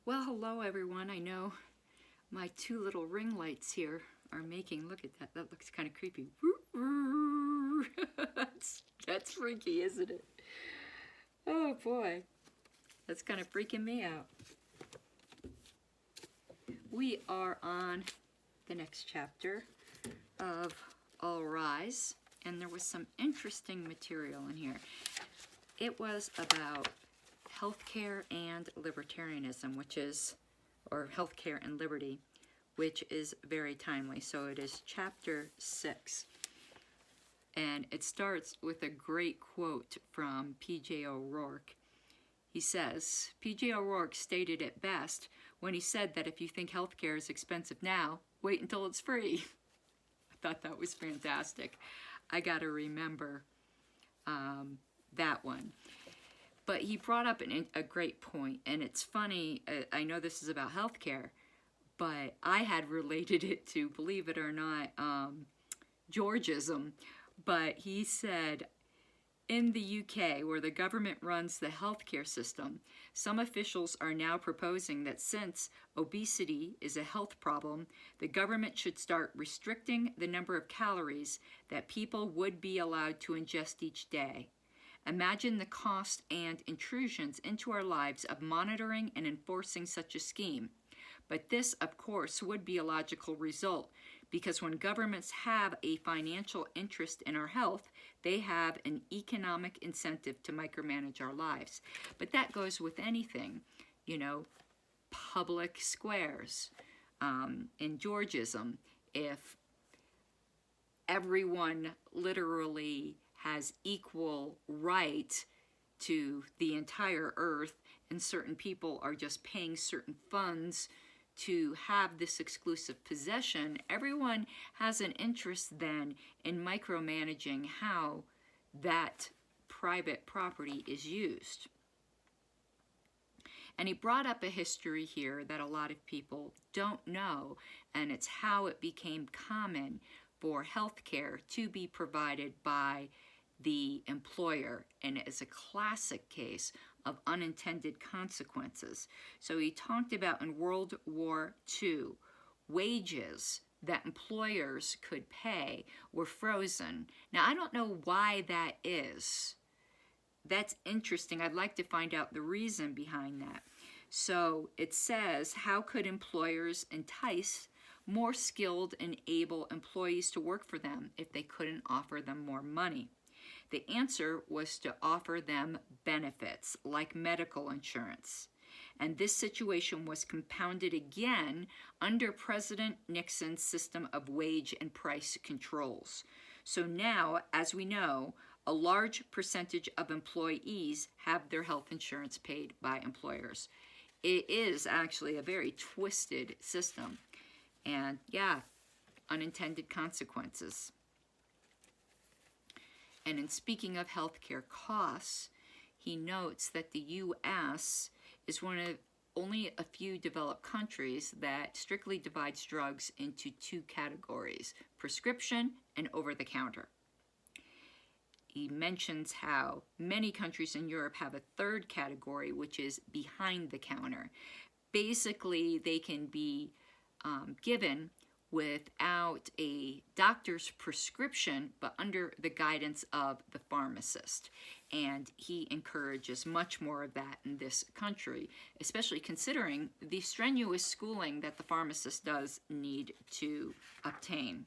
Well, hello everyone. I know my two little ring lights here are making, look at that, that looks kind of creepy. That's freaky, isn't it? Oh boy, that's kind of freaking me out. We are on the next chapter of All Rise, and there was some interesting material in here. It was about healthcare and libertarianism, or healthcare and liberty, which is very timely. So it is chapter 6. And it starts with a great quote from P.J. O'Rourke. He says, P.J. O'Rourke stated it best when he said that if you think healthcare is expensive now, wait until it's free. I thought that was fantastic. I got to remember that one. But he brought up a great point, and it's funny, I know this is about healthcare, but I had related it to, believe it or not, Georgism. But he said, in the UK, where the government runs the healthcare system, some officials are now proposing that since obesity is a health problem, the government should start restricting the number of calories that people would be allowed to ingest each day. Imagine the cost and intrusions into our lives of monitoring and enforcing such a scheme. But this, of course, would be a logical result, because when governments have a financial interest in our health, they have an economic incentive to micromanage our lives. But that goes with anything, you know, public squares. In Georgism, if everyone literally has equal right to the entire earth, and certain people are just paying certain funds to have this exclusive possession, everyone has an interest then in micromanaging how that private property is used. And he brought up a history here that a lot of people don't know, and it's how it became common for health care to be provided by the employer, and it is a classic case of unintended consequences. So he talked about in World War II, wages that employers could pay were frozen. Now, I don't know why that is. That's interesting. I'd like to find out the reason behind that. So it says, how could employers entice more skilled and able employees to work for them if they couldn't offer them more money? The answer was to offer them benefits like medical insurance. And this situation was compounded again under President Nixon's system of wage and price controls. So now, as we know, a large percentage of employees have their health insurance paid by employers. It is actually a very twisted system. And yeah, unintended consequences. And in speaking of healthcare costs, he notes that the U.S. is one of only a few developed countries that strictly divides drugs into two categories, prescription and over-the-counter. He mentions how many countries in Europe have a third category, which is behind the counter. Basically, they can be given without a doctor's prescription, but under the guidance of the pharmacist. And he encourages much more of that in this country, especially considering the strenuous schooling that the pharmacist does need to obtain.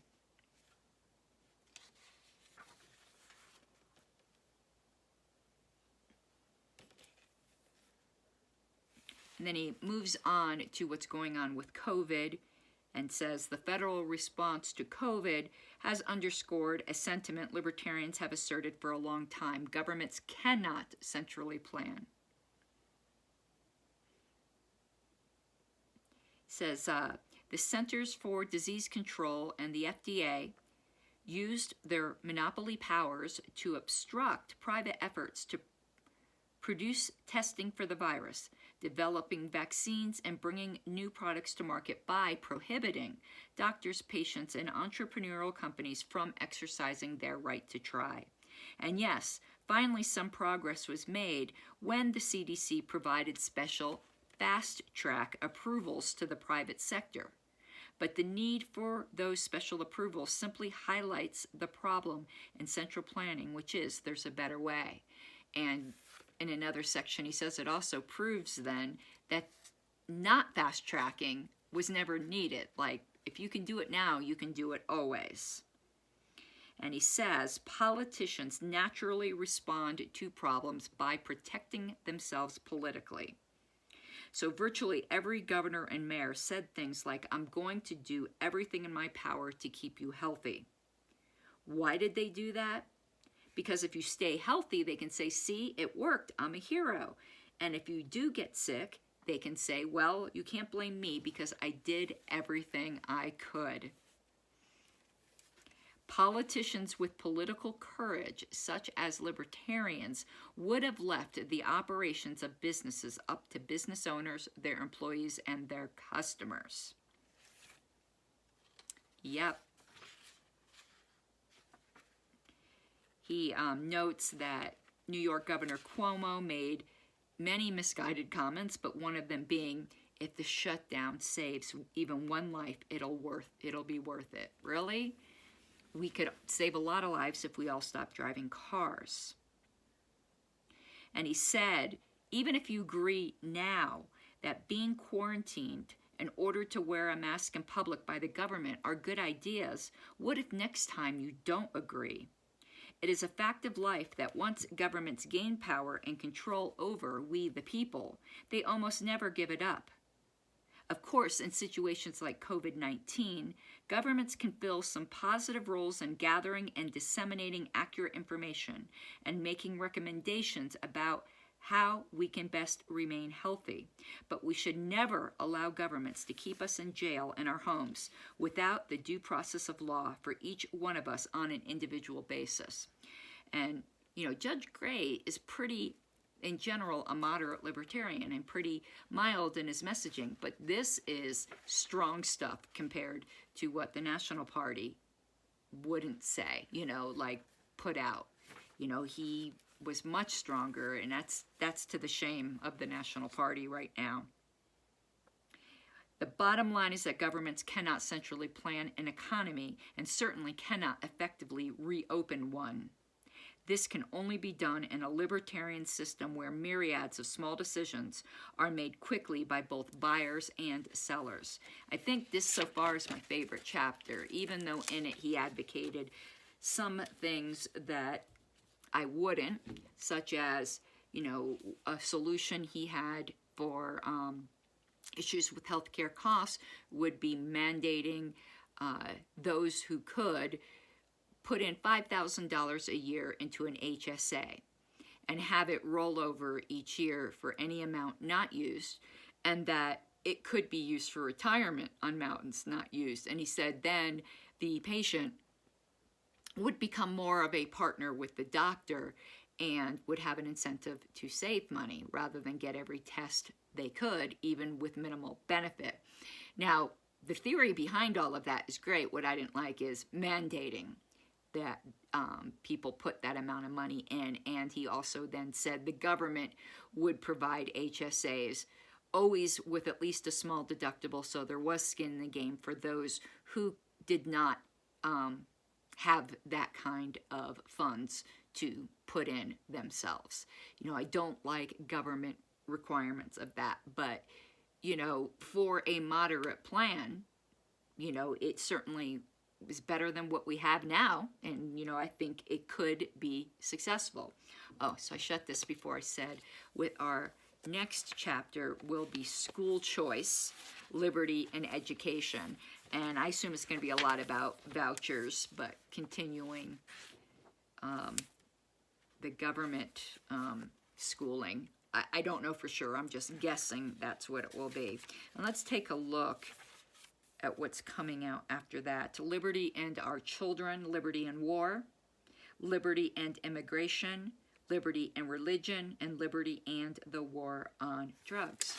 And then he moves on to what's going on with COVID, and says the federal response to COVID has underscored a sentiment libertarians have asserted for a long time. Governments cannot centrally plan. Says the Centers for Disease Control and the FDA used their monopoly powers to obstruct private efforts to produce testing for the virus, developing vaccines, and bringing new products to market by prohibiting doctors, patients, and entrepreneurial companies from exercising their right to try. And yes, finally some progress was made when the CDC provided special fast-track approvals to the private sector. But the need for those special approvals simply highlights the problem in central planning, which is there's a better way. And in another section, he says it also proves then that not fast-tracking was never needed. Like, if you can do it now, you can do it always. And he says politicians naturally respond to problems by protecting themselves politically. So virtually every governor and mayor said things like, I'm going to do everything in my power to keep you healthy. Why did they do that? Because if you stay healthy, they can say, see, it worked, I'm a hero. And if you do get sick, they can say, well, you can't blame me because I did everything I could. Politicians with political courage, such as libertarians, would have left the operations of businesses up to business owners, their employees, and their customers. Yep. He notes that New York Governor Cuomo made many misguided comments, but one of them being, if the shutdown saves even one life, it'll be worth it. Really? We could save a lot of lives if we all stopped driving cars. And he said, even if you agree now that being quarantined and ordered to wear a mask in public by the government are good ideas, what if next time you don't agree? It is a fact of life that once governments gain power and control over we, the people, they almost never give it up. Of course, in situations like COVID-19, governments can fill some positive roles in gathering and disseminating accurate information and making recommendations about how we can best remain healthy. But we should never allow governments to keep us in jail in our homes without the due process of law for each one of us on an individual basis. And, you know, Judge Gray is pretty, in general, a moderate libertarian and pretty mild in his messaging, but this is strong stuff compared to what the National Party wouldn't say, you know, like put out. You know, he was much stronger, and that's to the shame of the National Party right now. The bottom line is that governments cannot centrally plan an economy and certainly cannot effectively reopen one. This can only be done in a libertarian system where myriads of small decisions are made quickly by both buyers and sellers. I think this so far is my favorite chapter, even though in it he advocated some things that I wouldn't, such as, you know, a solution he had for issues with healthcare costs would be mandating those who could put in $5,000 a year into an HSA and have it roll over each year for any amount not used, and that it could be used for retirement on amounts not used. And he said then the patient would become more of a partner with the doctor and would have an incentive to save money rather than get every test they could, even with minimal benefit. Now, the theory behind all of that is great. What I didn't like is mandating that people put that amount of money in. And he also then said the government would provide HSAs, always with at least a small deductible, so there was skin in the game for those who did not have that kind of funds to put in themselves. You know, I don't like government requirements of that, but, you know, for a moderate plan, you know, it certainly is better than what we have now, and, you know, I think it could be successful. Oh, so I shut this before I said, with our next chapter will be school choice, liberty, and education. And I assume it's going to be a lot about vouchers, but continuing the government schooling. I don't know for sure. I'm just guessing that's what it will be. And let's take a look at what's coming out after that. Liberty and Our Children, Liberty and War, Liberty and Immigration, Liberty and Religion, and Liberty and the War on Drugs.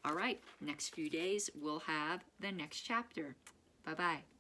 All right, next few days we'll have the next chapter. Bye-bye.